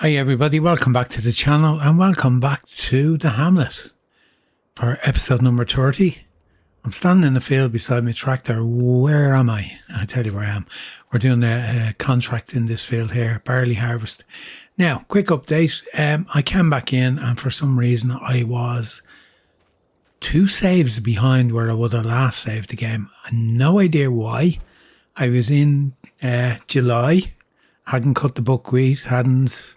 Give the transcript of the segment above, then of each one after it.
Hi everybody, welcome back to the channel and welcome back to the Hamlet for episode number 30. I'm standing in the field beside my tractor. Where am I? I tell you where I am. We're doing a contract in this field here, barley harvest. Now, quick update. I came back in and for some reason I was 2 saves behind where I would have last saved the game. I had no idea why. I was in July, hadn't cut the buckwheat, hadn't...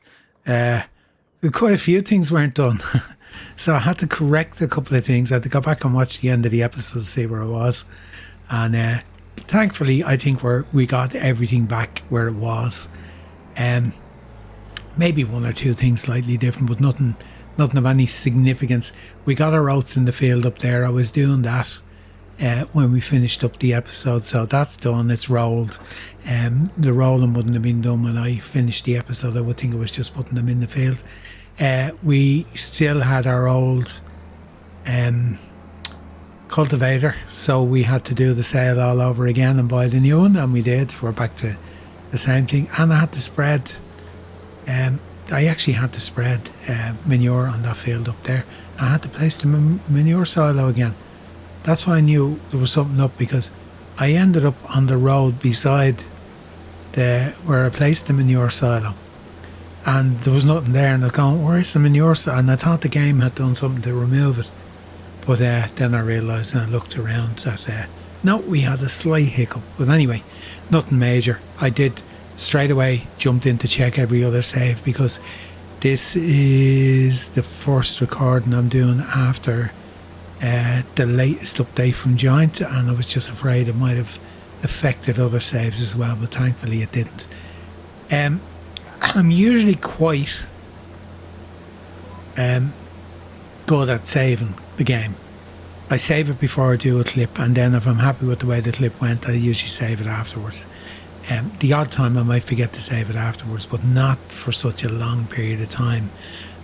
quite a few things weren't done. So I had to correct a couple of things. I had to go back and watch the end of the episode to see where I was. And thankfully, I think we got everything back where it was. Maybe 1 or 2 things slightly different, but nothing of any significance. We got our oats in the field up there. I was doing that when we finished up the episode, so that's done. It's rolled. The rolling wouldn't have been done when I finished the episode. I would think it was just putting them in the field. We still had our old cultivator, so we had to do the sale all over again and buy the new one, and we did. We're back to the same thing. And I had to spread I actually had to spread manure on that field up there. I had to place the manure silo again. That's why I knew there was something up, because I ended up on the road beside where I placed the manure silo, and there was nothing there, and I was going, where's the manure silo? And I thought the game had done something to remove it, but then I realised and I looked around that no, we had a slight hiccup. But anyway, nothing major. I did straight away jumped in to check every other save, because this is the first recording I'm doing after the latest update from Giant, and I was just afraid it might have affected other saves as well, but thankfully it didn't. I'm usually quite good at saving the game. I save it before I do a clip, and then if I'm happy with the way the clip went, I usually save it afterwards. The odd time I might forget to save it afterwards, but not for such a long period of time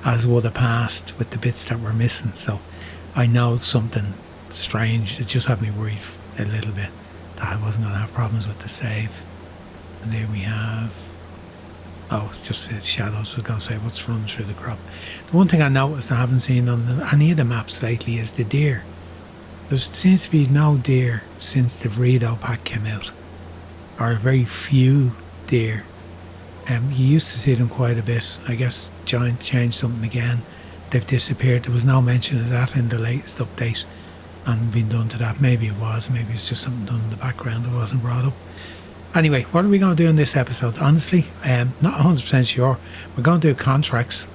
as would have passed with the bits that were missing. So I know something strange. It just had me worried a little bit that I wasn't going to have problems with the save. And there we have... oh, it's just the shadows. I was going to say what's running through the crop. The one thing I noticed I haven't seen on any of the maps lately is the deer. There seems to be no deer since the Vredo pack came out. Or very few deer. You used to see them quite a bit. I guess Giant changed something again. They've disappeared. There was no mention of that in the latest update and been done to that. Maybe it was. Maybe it's just something done in the background that wasn't brought up. Anyway, what are we going to do in this episode? Honestly, not 100% sure. We're going to do contracts.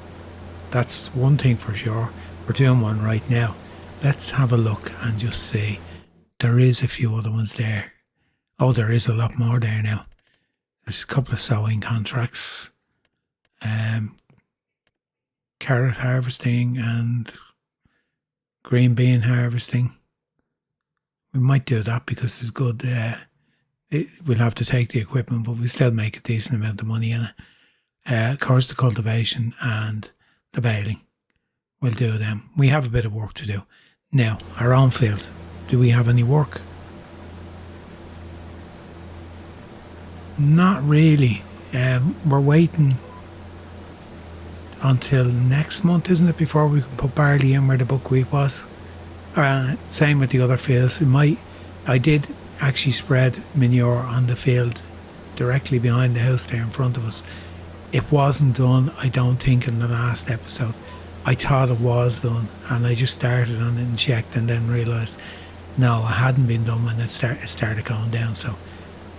That's one thing for sure. We're doing one right now. Let's have a look and just see. There is a few other ones there. Oh, there is a lot more there now. There's a couple of sowing contracts. Carrot harvesting and green bean harvesting. We might do that because it's good. We'll have to take the equipment, but we still make a decent amount of money in it. Of course, the cultivation and the baling. We'll do them. We have a bit of work to do. Now, our own field. Do we have any work? Not really. We're waiting until next month, isn't it, before we can put barley in where the buckwheat was. Same with the other fields. I did actually spread manure on the field directly behind the house there in front of us. It wasn't done, I don't think, in the last episode. I thought it was done, and I just started on it and checked, and then realised no, it hadn't been done when it started going down. So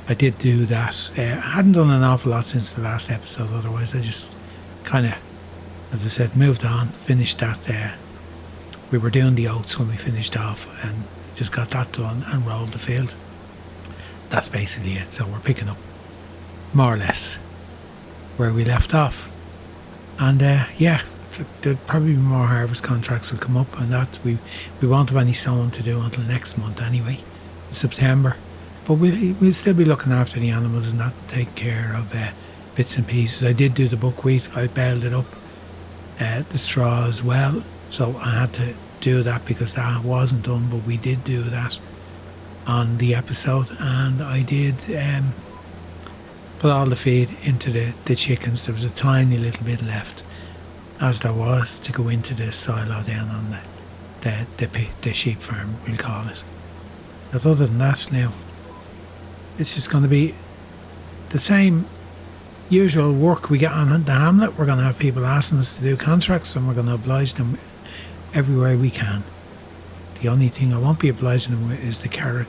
I did do that. I hadn't done an awful lot since the last episode, otherwise I just kind of, as I said, moved on, finished that there. We were doing the oats when we finished off and just got that done and rolled the field. That's basically it. So we're picking up more or less where we left off. And yeah, there'll probably be more harvest contracts will come up, and that we won't have any sowing to do until next month anyway, September. But we'll still be looking after the animals and that, taking care of bits and pieces. I did do the buckwheat. I baled it up, the straw as well. So I had to do that because that wasn't done, but we did do that on the episode. And I did put all the feed into the chickens. There was a tiny little bit left, as there was, to go into the silo down on the sheep farm, we'll call it. But other than that now, it's just going to be the same usual work we get on the Hamlet. We're going to have people asking us to do contracts, and we're going to oblige them everywhere we can. The only thing I won't be obliging them with is the carrot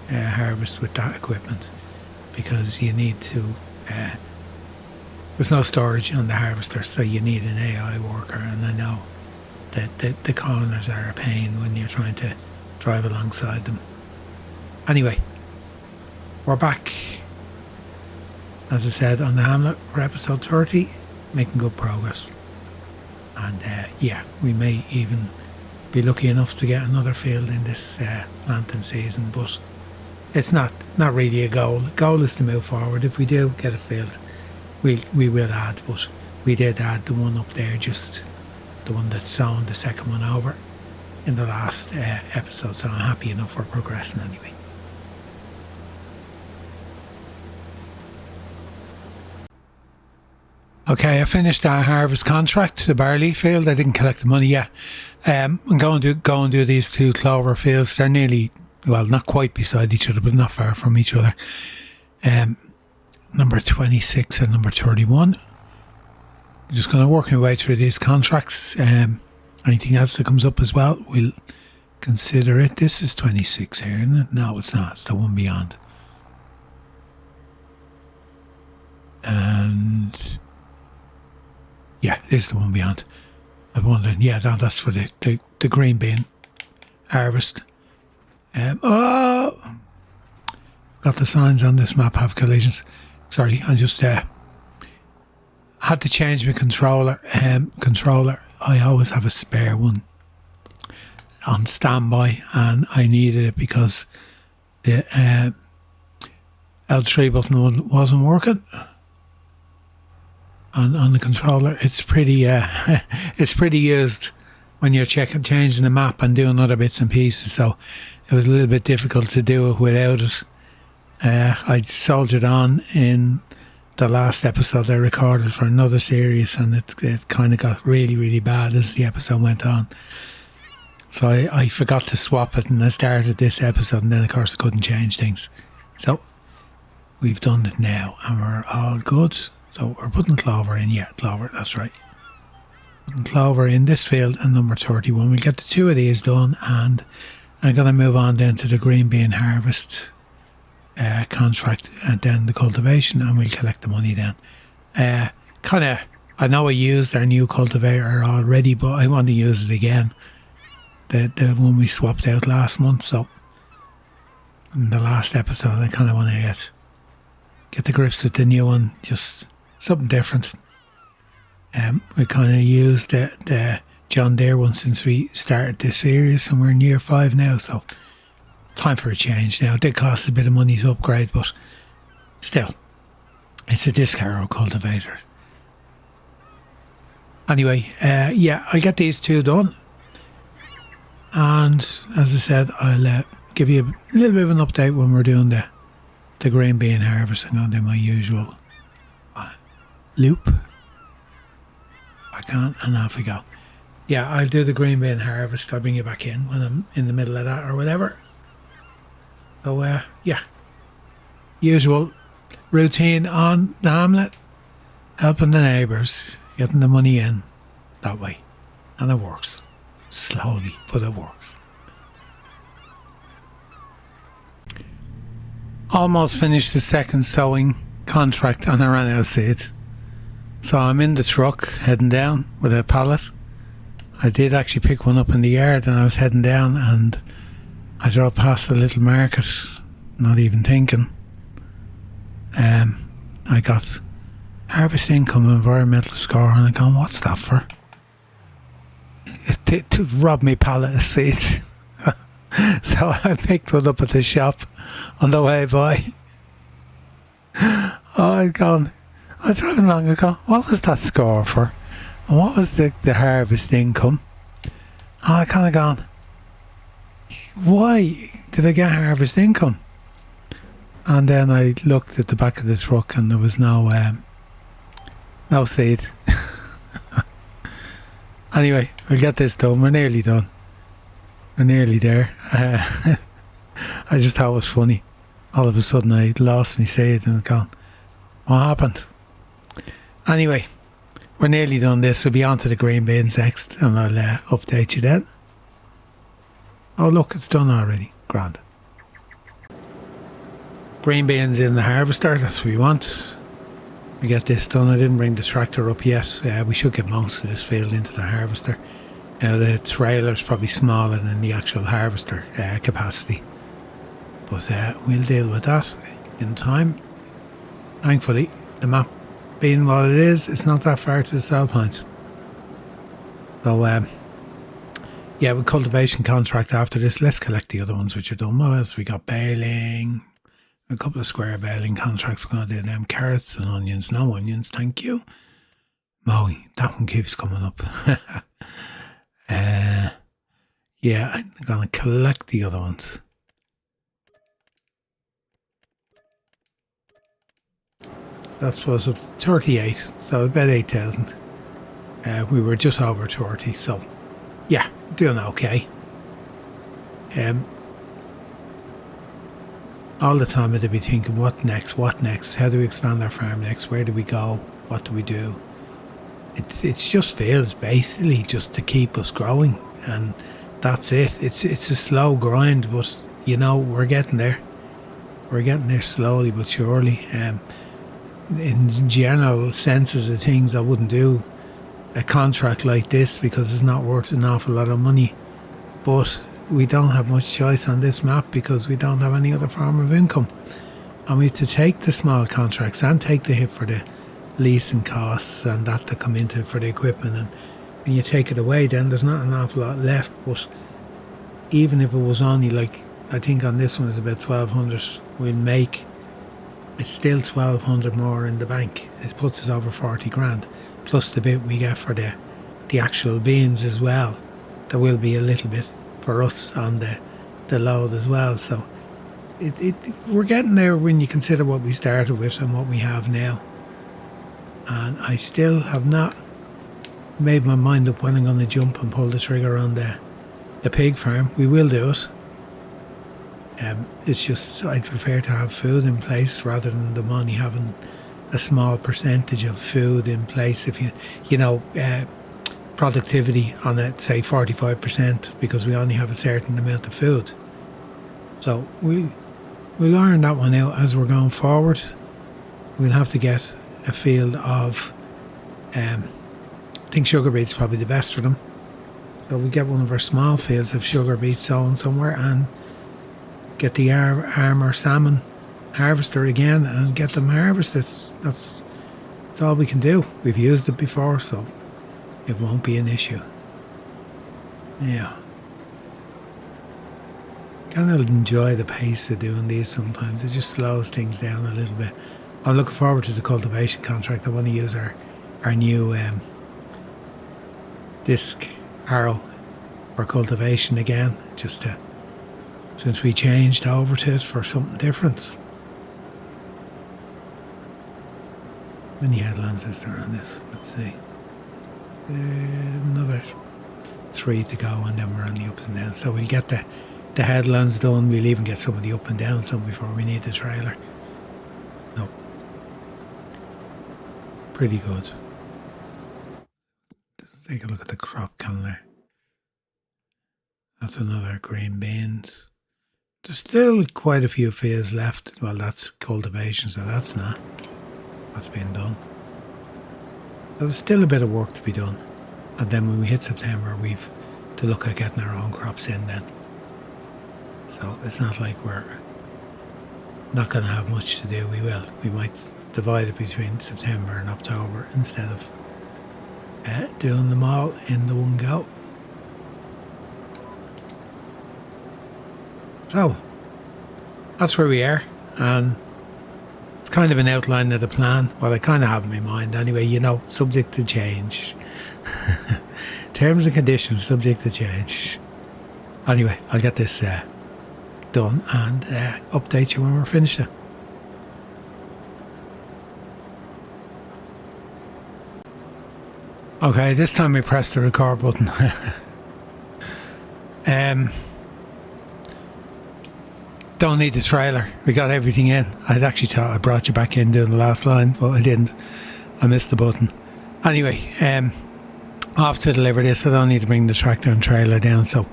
harvest with that equipment, because you need to there's no storage on the harvester, so you need an AI worker, and I know that the corners are a pain when you're trying to drive alongside them. Anyway, we're back, as I said, on the Hamlet for episode 30, making good progress. And yeah, we may even be lucky enough to get another field in this planting season, but it's not really a goal. The goal is to move forward. If we do get a field, we will add, but we did add the one up there, just the one that's sown the second one over in the last episode, so I'm happy enough for progressing anyway. Okay, I finished our harvest contract, the barley field. I didn't collect the money yet. I'm going to go and do these two clover fields. They're nearly, well, not quite beside each other, but not far from each other. Number 26 and number 31. I'm just going to work my way through these contracts. Anything else that comes up as well, we'll consider it. This is 26 here, isn't it? No, it's not. It's the one beyond. And yeah, this is the one beyond. I wondered, yeah, that's for the green bean harvest. Got the signs on this map have collisions. Sorry, I just had to change my controller. I always have a spare one on standby, and I needed it because the L3 button wasn't working on the controller. It's pretty it's pretty used when you're changing the map and doing other bits and pieces, so it was a little bit difficult to do it without it. I soldiered on in the last episode I recorded for another series, and it kind of got really, really bad as the episode went on. So I forgot to swap it, and I started this episode, and then of course I couldn't change things. So we've done it now, and we're all good. So we're putting clover in. Yeah, clover, that's right. Putting clover in this field and number 31. We'll get the two of these done, and I'm going to move on then to the green bean harvest contract, and then the cultivation, and we'll collect the money then. I know I used our new cultivator already, but I want to use it again. The one we swapped out last month, so in the last episode I kind of want to get the grips with the new one, just something different. We kind of used the John Deere one since we started this series, and we're in year 5 now, so time for a change now. It did cost a bit of money to upgrade, but still, it's a Discaro cultivator. Anyway, yeah, I'll get these two done, and as I said, I'll give you a little bit of an update when we're doing the green bean harvest. I'm going to do my usual loop back on, and off we go. Yeah, I'll do the green bean harvest. I'll bring you back in when I'm in the middle of that or whatever. So yeah, usual routine on the Hamlet, helping the neighbours, getting the money in that way, and it works slowly, but it works. Almost finished the second sowing contract, and I ran out of seeds, so I'm in the truck heading down with a pallet. I did actually pick one up in the yard, and I was heading down, and I drove past the little market, not even thinking. I got harvest income environmental score, and I'm going, what's that for? It to rob me pallet of seeds. So I picked one up at the shop on the way by. I'm driving along, I go, what was that score for? And what was the harvest income? And I kind of gone, why did I get harvest income? And then I looked at the back of the truck and there was no seed. Anyway, we'll get this done. We're nearly done. We're nearly there. I just thought it was funny. All of a sudden I lost my seed and gone, what happened? Anyway, we're nearly done this. We'll be on to the green beans next and I'll update you then. Oh look, it's done already. Grand. Green beans in the harvester, that's what we want. We get this done. I didn't bring the tractor up yet. We should get most of this field into the harvester. The trailer's probably smaller than the actual harvester capacity. But we'll deal with that in time. Thankfully, the map being what it is, it's not that far to the sell point. So, yeah, with cultivation contract after this, let's collect the other ones which are done. What else? We got baling. A couple of square baling contracts. We're going to do them. Carrots and onions. No onions, thank you. Mowing. That one keeps coming up. Yeah, I'm going to collect the other ones. So that's was up to 38. So about 8,000. We were just over 30. So, yeah, doing okay. All the time I'd be thinking, what next? What next? How do we expand our farm next? Where do we go? What do we do? It's just fields basically just to keep us growing, and that's it. It's a slow grind, but you know we're getting there. We're getting there slowly but surely. In general senses of things, I wouldn't do a contract like this because it's not worth an awful lot of money, but we don't have much choice on this map because we don't have any other form of income, and we have to take the small contracts and take the hit for the leasing costs and that to come into for the equipment, and when you take it away then there's not an awful lot left. But even if it was only like, I think on this one is about 1,200 we'll make, it's still 1,200 more in the bank. It puts us over 40 grand plus the bit we get for the actual beans as well. There will be a little bit for us on the load as well. So we're getting there when you consider what we started with and what we have now. And I still have not made my mind up when I'm going to jump and pull the trigger on the pig farm. We will do it. It's just I'd prefer to have food in place rather than the money having a small percentage of food in place. If you know productivity on it, say 45%, because we only have a certain amount of food. So we'll iron that one out as we're going forward. We'll have to get a field of I think sugar beet's probably the best for them. So we get one of our small fields of sugar beet sown somewhere and get the armour salmon harvester again and get them harvested. That's all we can do. We've used it before, so it won't be an issue. Yeah. Kind of enjoy the pace of doing these sometimes. It just slows things down a little bit. I'm looking forward to the cultivation contract. I want to use our new disc harrow for cultivation again, just since we changed over to it for something different. How many headlands is there on this? Let's see. Another 3 to go, and then we're on the ups and downs. So we'll get the headlands done. We'll even get some of the up and downs done before we need the trailer. No. Pretty good. Let's take a look at the crop calendar. That's another green beans. There's still quite a few fields left. Well, that's cultivation, so that's been done. There's still a bit of work to be done, and then when we hit September we've to look at getting our own crops in then. So it's not like we're not going to have much to do. We might divide it between September and October instead of doing them all in the one go. So that's where we are, and it's kind of an outline of the plan. Well, I kind of have in my mind anyway, subject to change. Terms and conditions subject to change. Anyway, I'll get this done and update you when we're finished. Okay, this time we pressed the record button. Don't need the trailer. We got everything in. I'd actually thought I brought you back in doing the last line, but I didn't. I missed the button. Anyway, off to deliver this. I don't need to bring the tractor and trailer down, so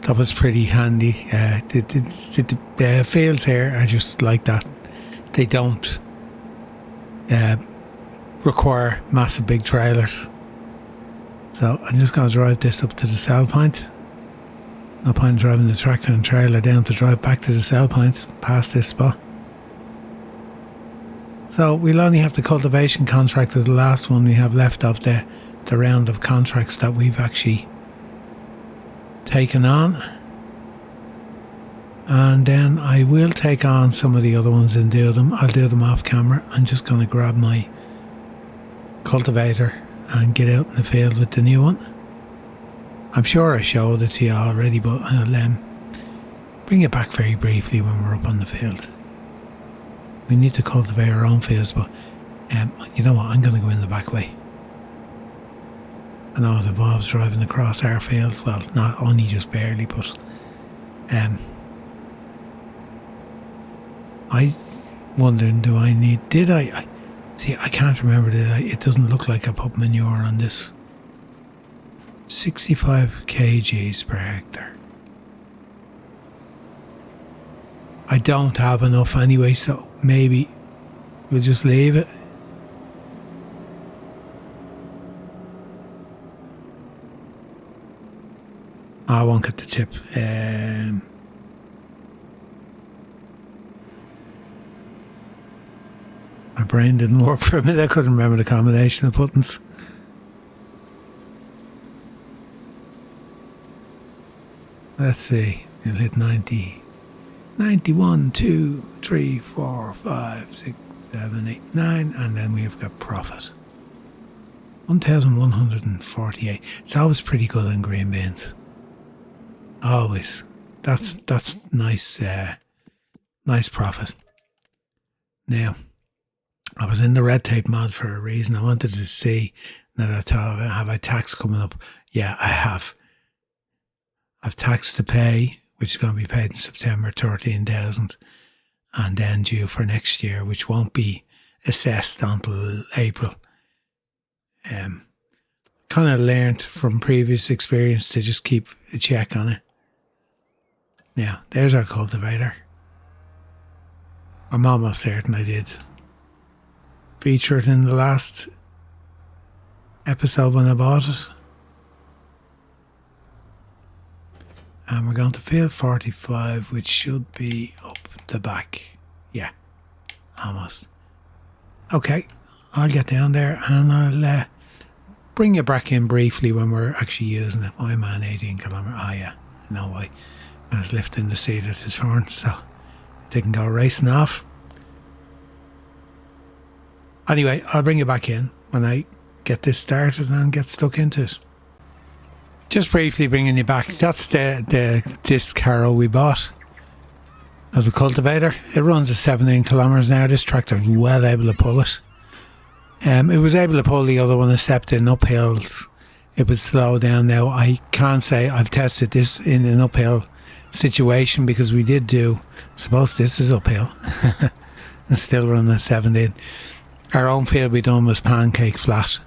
that was pretty handy. The fields here are just like that. They don't require massive big trailers. So I'm just going to drive this up to the sell point. No point in driving the tractor and trailer down to drive back to the sell point past this spot. So we'll only have the cultivation contract as the last one we have left of the round of contracts that we've actually taken on. And then I will take on some of the other ones and do them. I'll do them off camera. I'm just going to grab my cultivator and get out in the field with the new one. I'm sure I showed it to you already, but I'll bring it back very briefly when we're up on the field. We need to cultivate our own fields, but you know what, I'm going to go in the back way. I know it involves driving across our field, well, not only just barely, but I wondering, did I see, I can't remember, it doesn't look like I put manure on this. 65 kgs per hectare. I don't have enough anyway, so maybe we'll just leave it. I won't get the tip. My brain didn't work for a minute. I couldn't remember the combination of buttons. Let's see. You'll hit 90. 91, 2, 3, 4, 5, 6, 7, 8, 9. And then we've got profit. 1,148. It's always pretty good in green beans. Always. That's nice. Nice profit. Now, I was in the red tape mod for a reason. I wanted to see that I thought, have I tax coming up? Yeah, I have. I've tax to pay, which is going to be paid in September, 13,000, and then due for next year, which won't be assessed until April. Kind of learned from previous experience to just keep a check on it. Now, there's our cultivator. I'm almost certain I did feature it in the last episode when I bought it. And we're going to field 45, which should be up the back. Yeah, almost. Okay, I'll get down there and I'll bring you back in briefly when we're actually using it. Why am I on 18 kilometre? Oh yeah, no way. I was lifting the seat at the turn, so they can go racing off. Anyway, I'll bring you back in when I get this started and get stuck into it. Just briefly bringing you back, that's the disc harrow we bought as a cultivator. It runs at 17 kilometres an hour. This tractor is well able to pull it. It was able to pull the other one except in uphills. It would slow down. Now, I can't say I've tested this in an uphill situation because we did do, I suppose this is uphill, and still run at 17. Our own field we done was pancake flat,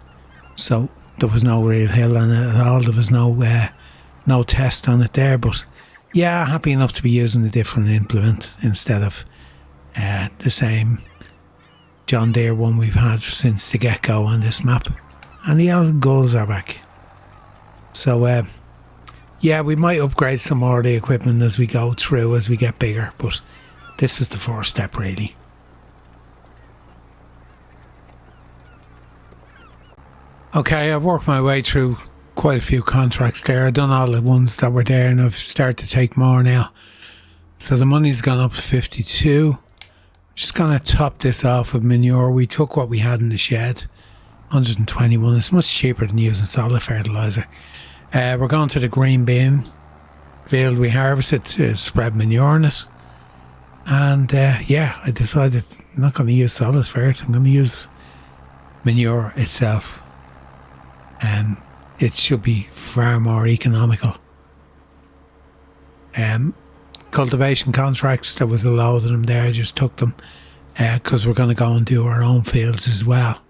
so there was no real hill on it at all. There was no test on it there, but yeah, happy enough to be using a different implement instead of the same John Deere one we've had since the get-go on this map. And the old gulls are back. So yeah, we might upgrade some more of the equipment as we go through, as we get bigger, but this was the first step really. Okay, I've worked my way through quite a few contracts there. I've done all the ones that were there and I've started to take more now. So the money's gone up to 52. Just going to top this off with manure. We took what we had in the shed, 121. It's much cheaper than using solid fertiliser. We're going to the green bean field we harvested to spread manure in it. And yeah, I decided I'm not going to use solid fert. I'm going to use manure itself. It should be far more economical. Cultivation contracts, there was a load of them there. I just took them because we're going to go and do our own fields as well.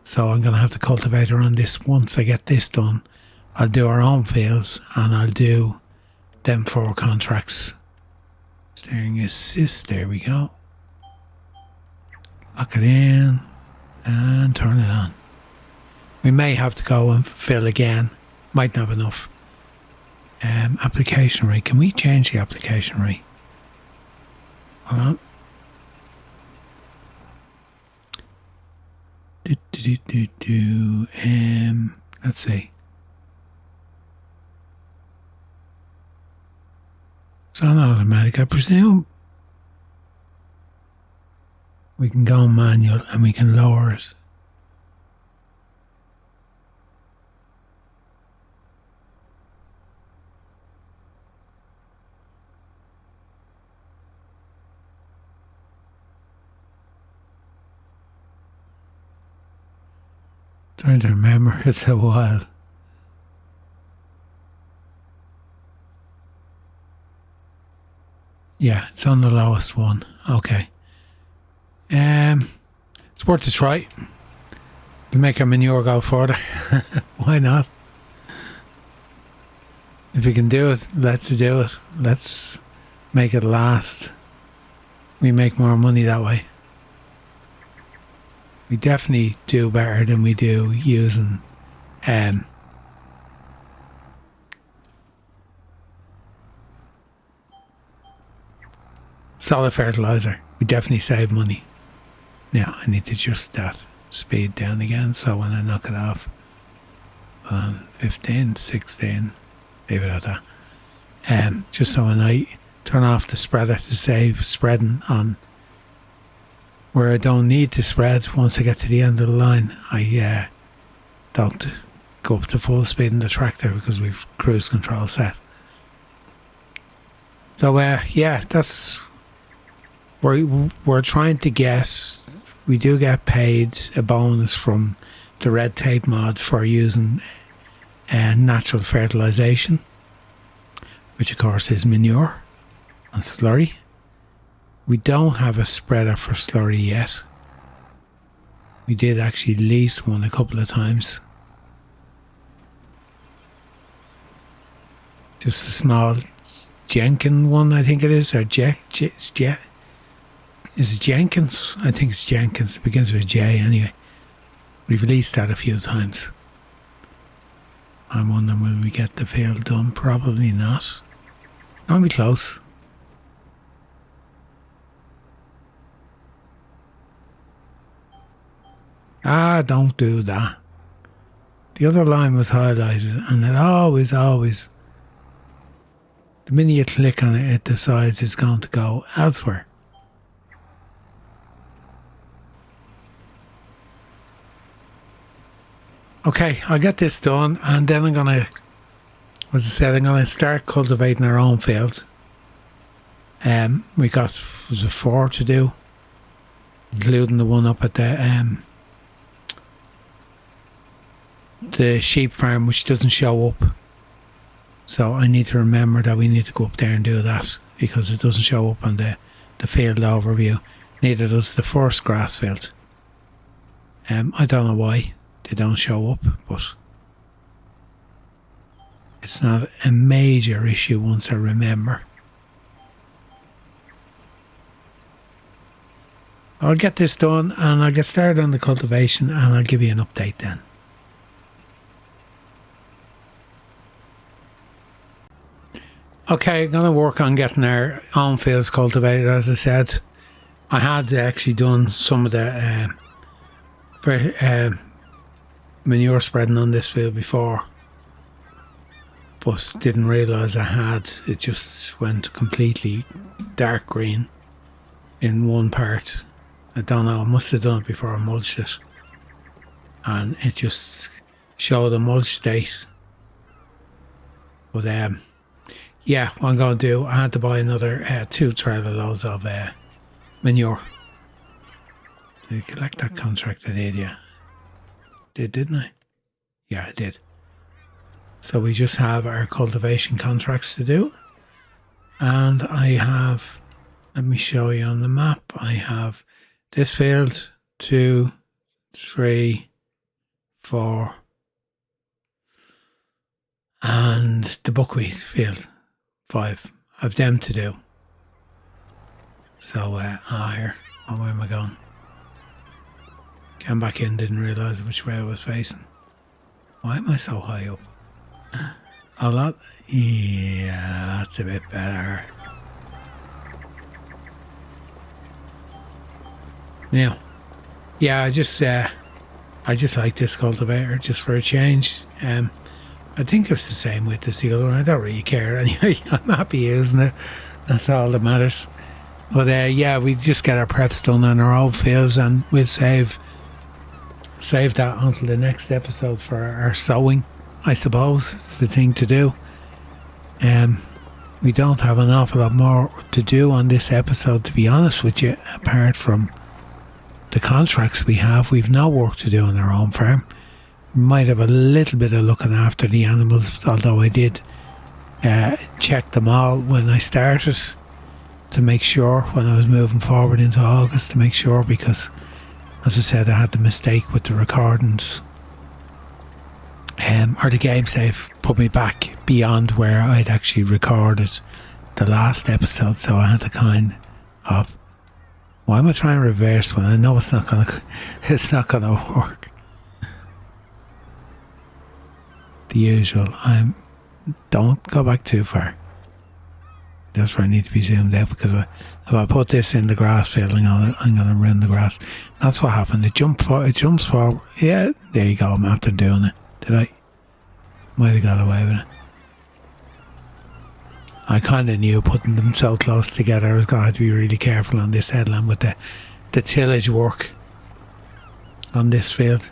So I'm going to have the cultivator on this. Once I get this done, I'll do our own fields and I'll do them 4 contracts. Steering assist, there we go. Lock it in and turn it on. We may have to go and fill again. Might not have enough. Application rate. Can we change the application rate? Hold on. Let's see. It's on automatic, I presume. We can go manual and we can lower it. Trying to remember, it's a while. Yeah, it's on the lowest one. Okay. It's worth a try. To make our manure go further. Why not? If we can do it, let's do it. Let's make it last. We make more money that way. We definitely do better than we do using solid fertiliser. We definitely save money. Now I need to adjust that speed down again, so when I knock it off on 15, 16, leave it at that. Just so when I turn off the spreader to save spreading on where I don't need to spread. Once I get to the end of the line, I don't go up to full speed in the tractor because we've cruise control set. So yeah, that's we're trying to get. We do get paid a bonus from the red tape mod for using natural fertilisation, which of course is manure and slurry. We don't have a spreader for slurry yet. We did actually lease one a couple of times. Just a small Jenkins one, I think it is, or is it Jenkins? I think it's Jenkins. It begins with a J anyway. We've leased that a few times. I'm wondering, will we get the field done? Probably not. I'll be close. Don't do that. The other line was highlighted and it always, the minute you click on it, it decides it's going to go elsewhere. Okay, I'll get this done and then I'm going to, as I said, I'm going to start cultivating our own field. We got, was it 4 to do? Including the one up at the sheep farm, which doesn't show up. So I need to remember that we need to go up there and do that because it doesn't show up on the field overview. Neither does the first grass field. I don't know why they don't show up, but it's not a major issue once I remember. I'll get this done and I'll get started on the cultivation and I'll give you an update then. Okay, I'm going to work on getting our own fields cultivated. As I said, I had actually done some of the manure spreading on this field before, but didn't realise I had. It just went completely dark green in one part. I don't know, I must have done it before I mulched it, and it just showed the mulch state. But yeah, what I'm going to do, I had to buy another 2 trailer loads of manure. Did I collect that contract? I did, yeah. Didn't I? Yeah, I did. So we just have our cultivation contracts to do. And I have, let me show you on the map, I have this field, 2, 3, 4, and the buckwheat field, 5. I've them to do. So, here, what way am I going? Came back in, didn't realise which way I was facing. Why am I so high up? A lot? Yeah, that's a bit better. Now, yeah, I just like this cultivator just for a change. I think it's the same with the other one. I don't really care anyway. I'm happy using it. That's all that matters. But yeah, we just get our preps done on our old fields, and we'll save that until the next episode for our sowing, I suppose. It's the thing to do. We don't have an awful lot more to do on this episode, to be honest with you, apart from the contracts we have. We've no work to do on our own farm. We might have a little bit of looking after the animals, although I did check them all when I started to make sure, when I was moving forward into August, to make sure, because as I said, I had the mistake with the recordings, or the game save put me back beyond where I'd actually recorded the last episode, so I had to kind of, why am I trying to reverse when I know it's not gonna work? The usual. Don't go back too far. That's where I need to be zoomed out, because if I put this in the grass field, I'm gonna ruin the grass. That's what happened. It jumps forward. Yeah, there you go. I'm after doing it. Did I? Might have got away with it. I kind of knew putting them so close together, I was going to have to be really careful on this headland with the tillage work on this field.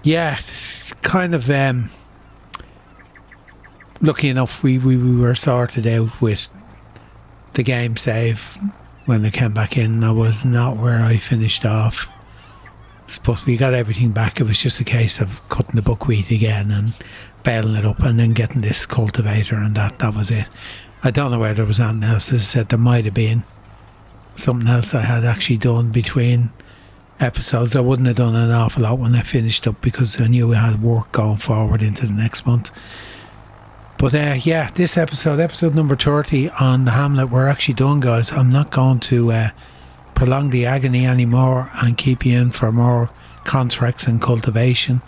Yeah, it's kind of lucky enough we were sorted out with the game save when I came back in. I was not where I finished off, but we got everything back. It was just a case of cutting the buckwheat again and baling it up, and then getting this cultivator, and that was it. I don't know where there was anything else. As I said, there might have been something else I had actually done between episodes. I wouldn't have done an awful lot when I finished up, because I knew we had work going forward into the next month. But yeah, this episode number 30 on the Hamlet, we're actually done, guys. I'm not going to prolong the agony anymore and keep you in for more contracts and cultivation.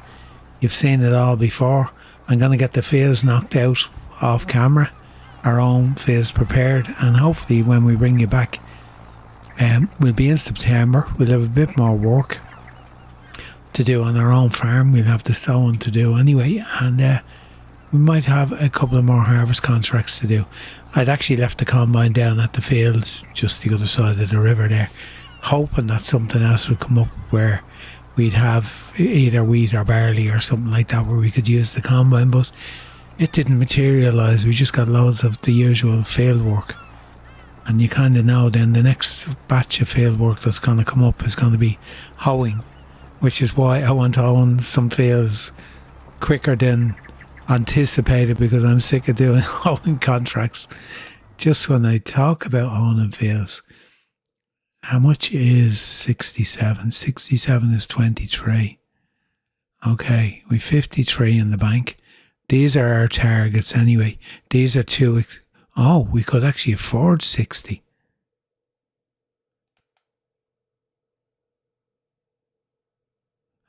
You've seen it all before. I'm going to get the fields knocked out off camera, our own fields prepared, and hopefully when we bring you back, we'll be in September. We'll have a bit more work to do on our own farm. We'll have the sowing to do anyway, and we might have a couple of more harvest contracts to do. I'd actually left the combine down at the fields just the other side of the river there, hoping that something else would come up where we'd have either wheat or barley or something like that where we could use the combine, but it didn't materialise. We just got loads of the usual field work, and you kind of know then the next batch of field work that's going to come up is going to be hoeing, which is why I want to own some fields quicker than anticipated, because I'm sick of doing hoeing contracts. Just when I talk about owning fields, how much is 67? 67 is 23. Okay, we've 53 in the bank. These are our targets anyway. These are we could actually afford 60.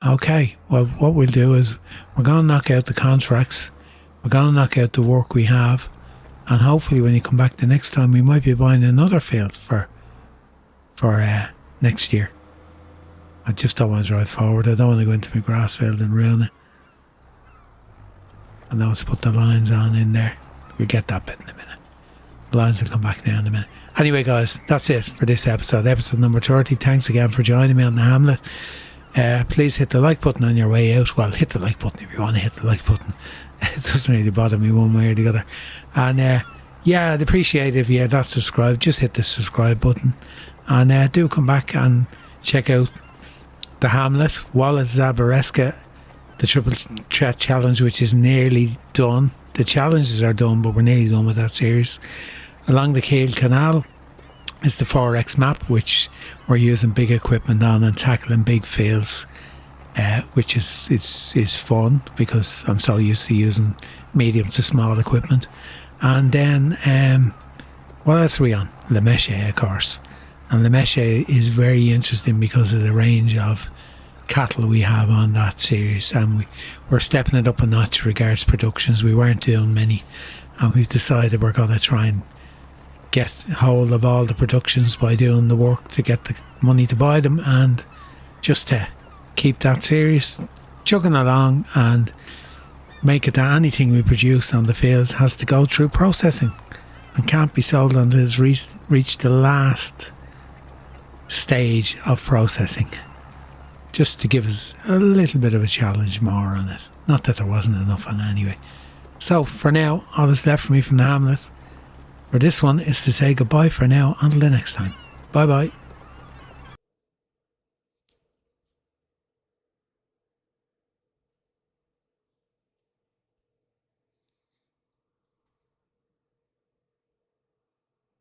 Okay, well, what we'll do is we're going to knock out the contracts. We're going to knock out the work we have. And hopefully when you come back the next time, we might be buying another field for next year. I just don't want to drive forward. I don't want to go into my grass field and ruin it. And now let's put the lines on in there. We'll get that bit in a minute. The lines will come back down in a minute. Anyway, guys, that's it for this episode. Episode number 30. Thanks again for joining me on the Hamlet. Please hit the like button on your way out. Well, hit the like button if you want to hit the like button. It doesn't really bother me one way or the other. And yeah, I'd appreciate it if you're not subscribed. Just hit the subscribe button. And do come back and check out the Hamlet, Wallace Zabareska the Triple Threat Challenge, which is nearly done. The challenges are done, but we're nearly done with that series. Along the Kiel Canal is the 4X map, which we're using big equipment on and tackling big fields, which is fun because I'm so used to using medium to small equipment. And then what else are we on? Le Méché, of course. And Le Méché is very interesting because of the range of cattle we have on that series, and we're stepping it up a notch regards productions. We weren't doing many, and we've decided we're going to try and get hold of all the productions by doing the work to get the money to buy them, and just to keep that series chugging along and make it that anything we produce on the fields has to go through processing and can't be sold until it's reached the last stage of processing, just to give us a little bit of a challenge more on it. Not that there wasn't enough on it anyway. So for now, all that's left for me from the Hamlet for this one is to say goodbye for now. Until the next time. Bye bye.